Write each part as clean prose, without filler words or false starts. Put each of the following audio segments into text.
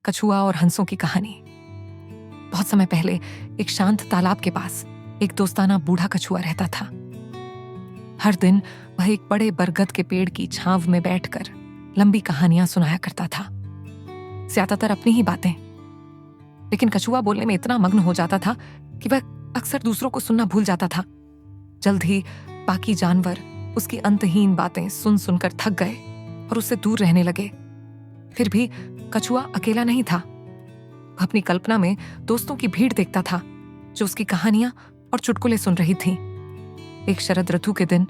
कछुआ और हंसों की कहानी। बहुत समय पहले एक शांत तालाब के पास एक दोस्ताना बूढ़ा कछुआ रहता था। हर दिन वह एक बड़े बरगद के पेड़ की छांव में बैठकर लंबी कहानियां सुनाया करता था, ज्यादातर अपनी ही बातें। लेकिन कछुआ बोलने में इतना मग्न हो जाता था कि वह अक्सर दूसरों को सुनना भूल जाता था। जल्द ही बाकी जानवर उसकी अंतहीन बातें सुन सुनकर थक गए और उससे दूर रहने लगे। फिर भी कछुआ अकेला नहीं था। वह अपनी कल्पना में दोस्तों की भीड़ देखता था जो उसकी कहानियां और चुटकुले सुन रही थीं। एक शरद ऋतु के दिन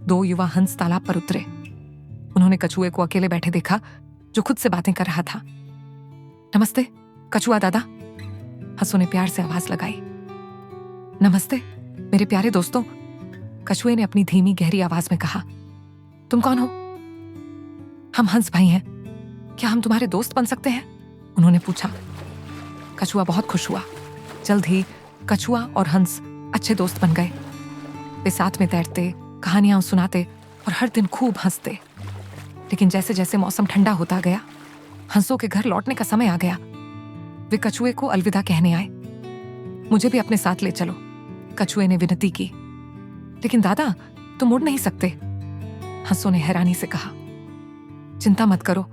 2 युवा हंस तालाब पर उतरे। उन्होंने कछुए को अकेले बैठे देखा जो खुद से बातें कर रहा था। नमस्ते कछुआ दादा, हंसों ने प्यार से आवाज लगाई। नमस्ते मेरे प्यारे दोस्तों, कछुए ने अपनी धीमी गहरी आवाज में कहा। तुम कौन हो? हम हंस भाई हैं, क्या हम तुम्हारे दोस्त बन सकते हैं? उन्होंने पूछा। कछुआ बहुत खुश हुआ। जल्द ही कछुआ और हंस अच्छे दोस्त बन गए। वे साथ में तैरते, कहानियां सुनाते और हर दिन खूब हंसते। लेकिन जैसे जैसे मौसम ठंडा होता गया, हंसों के घर लौटने का समय आ गया। वे कछुए को अलविदा कहने आए। मुझे भी अपने साथ ले चलो, कछुए ने विनती की। लेकिन दादा, तुम उड़ नहीं सकते, हंसों ने हैरानी से कहा। चिंता मत करो,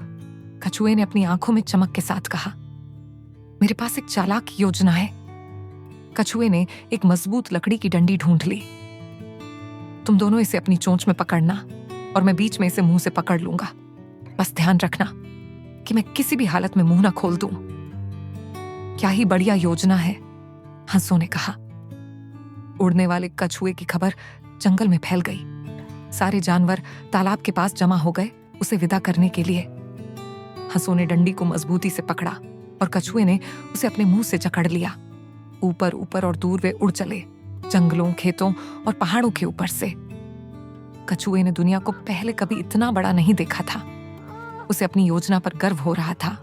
कछुए ने अपनी आंखों में चमक के साथ कहा। मेरे पास एक चालाक योजना है। कछुए ने एक मजबूत लकड़ी की डंडी ढूंढ ली। तुम दोनों इसे अपनी चोंच में पकड़ना और मैं बीच में इसे मुंह से पकड़ लूंगा। बस ध्यान रखना कि मैं किसी भी हालत में मुंह ना खोल दूं। क्या ही बढ़िया योजना है, हंसों ने कहा। उड़ने वाले कछुए की खबर जंगल में फैल गई। सारे जानवर तालाब के पास जमा हो गए उसे विदा करने के लिए। हंसों ने डंडी को मजबूती से पकड़ा और कछुए ने उसे अपने मुंह से जकड़ लिया। ऊपर ऊपर और दूर वे उड़ चले, जंगलों, खेतों और पहाड़ों के ऊपर से। कछुए ने दुनिया को पहले कभी इतना बड़ा नहीं देखा था। उसे अपनी योजना पर गर्व हो रहा था।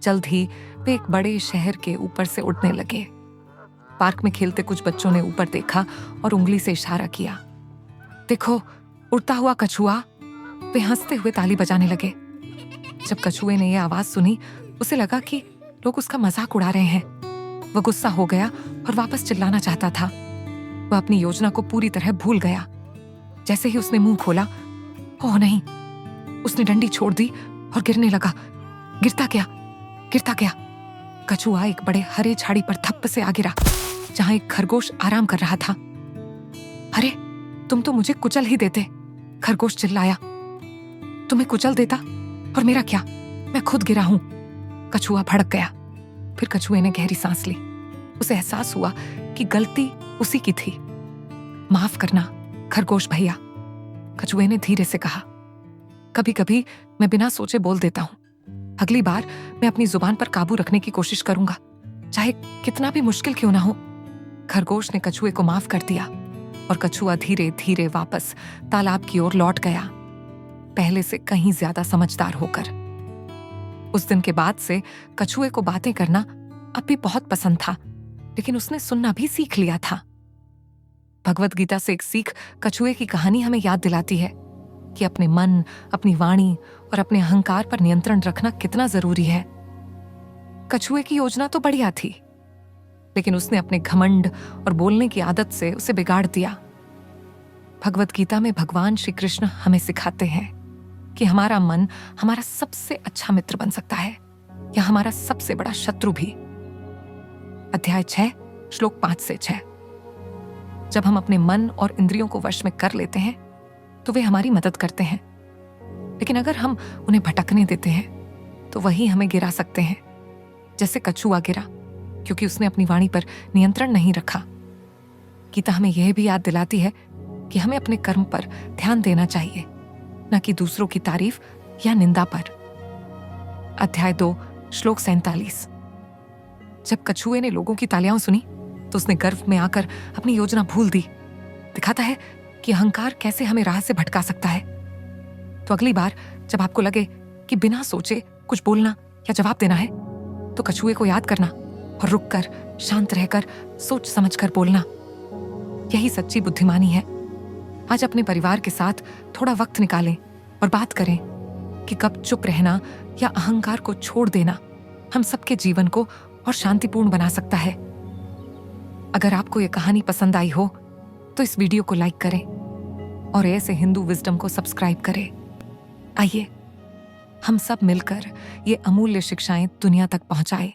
जल्द ही वे एक बड़े शहर के ऊपर से उड़ने लगे। पार्क में खेलते कुछ बच्चों ने ऊपर देखा और उंगली से इशारा किया। देखो, उड़ता हुआ कछुआ। वे हंसते हुए ताली बजाने लगे। जब कछुए ने यह आवाज सुनी, उसे लगा कि लोग उसका मजाक उड़ा रहे हैं। वह गुस्सा हो गया और वापस चिल्लाना चाहता था। वह अपनी योजना को पूरी तरह भूल गया। जैसे ही उसने मुंह खोला, ओह नहीं, उसने डंडी छोड़ दी और गिरने लगा। गिरता गया। कछुआ एक बड़े हरे झाड़ी पर थप्प से आ गिरा, जहां एक खरगोश आराम कर रहा था। अरे, तुम तो मुझे कुचल ही देते, खरगोश चिल्लाया। तुम्हें कुचल देता और मेरा क्या, मैं खुद गिरा हूं। कछुआ भड़क गया। फिर कछुए ने गहरी सांस ली। उसे एहसास हुआ कि गलती उसी की थी। माफ करना खरगोश भैया, कछुए ने धीरे से कहा। कभी कभी मैं बिना सोचे बोल देता हूं। अगली बार मैं अपनी जुबान पर काबू रखने की कोशिश करूंगा, चाहे कितना भी मुश्किल क्यों ना हो। खरगोश ने कछुए को माफ कर दिया और कछुआ धीरे धीरे वापस तालाब की ओर लौट गया, पहले से कहीं ज्यादा समझदार होकर। उस दिन के बाद से कछुए को बातें करना अब भी बहुत पसंद था, लेकिन उसने सुनना भी सीख लिया था। भगवत गीता से एक सीख कछुए की कहानी हमें याद दिलाती है कि अपने मन, अपनी वाणी और अपने अहंकार पर नियंत्रण रखना कितना जरूरी है। कछुए की योजना तो बढ़िया थी, लेकिन उसने अपने घमंड और बोलने की आदत से उसे बिगाड़ दिया। भगवत गीता में भगवान श्री कृष्ण हमें सिखाते हैं कि हमारा मन हमारा सबसे अच्छा मित्र बन सकता है या हमारा सबसे बड़ा शत्रु भी। अध्याय 6 श्लोक 5 से 6। जब हम अपने मन और इंद्रियों को वश में कर लेते हैं तो वे हमारी मदद करते हैं, लेकिन अगर हम उन्हें भटकने देते हैं तो वही हमें गिरा सकते हैं, जैसे कछुआ गिरा क्योंकि उसने अपनी वाणी पर नियंत्रण नहीं रखा। गीता हमें यह भी याद दिलाती है कि हमें अपने कर्म पर ध्यान देना चाहिए, न कि दूसरों की तारीफ या निंदा पर। अध्याय 2 श्लोक 47। जब कछुए ने लोगों की तालियां सुनी तो उसने गर्व में आकर अपनी योजना भूल दी। दिखाता है कि अहंकार कैसे हमें राह से भटका सकता है। तो अगली बार जब आपको लगे कि बिना सोचे कुछ बोलना या जवाब देना है, तो कछुए को याद करना और रुककर, शांत रहकर, सोच समझकर बोलना। यही सच्ची बुद्धिमानी है। आज अपने परिवार के साथ थोड़ा वक्त निकालें और बात करें कि कब चुप रहना या अहंकार को छोड़ देना हम सबके जीवन को और शांतिपूर्ण बना सकता है। अगर आपको ये कहानी पसंद आई हो तो इस वीडियो को लाइक करें और ऐसे हिंदू विजडम को सब्सक्राइब करें। आइए हम सब मिलकर ये अमूल्य शिक्षाएं दुनिया तक पहुंचाएं।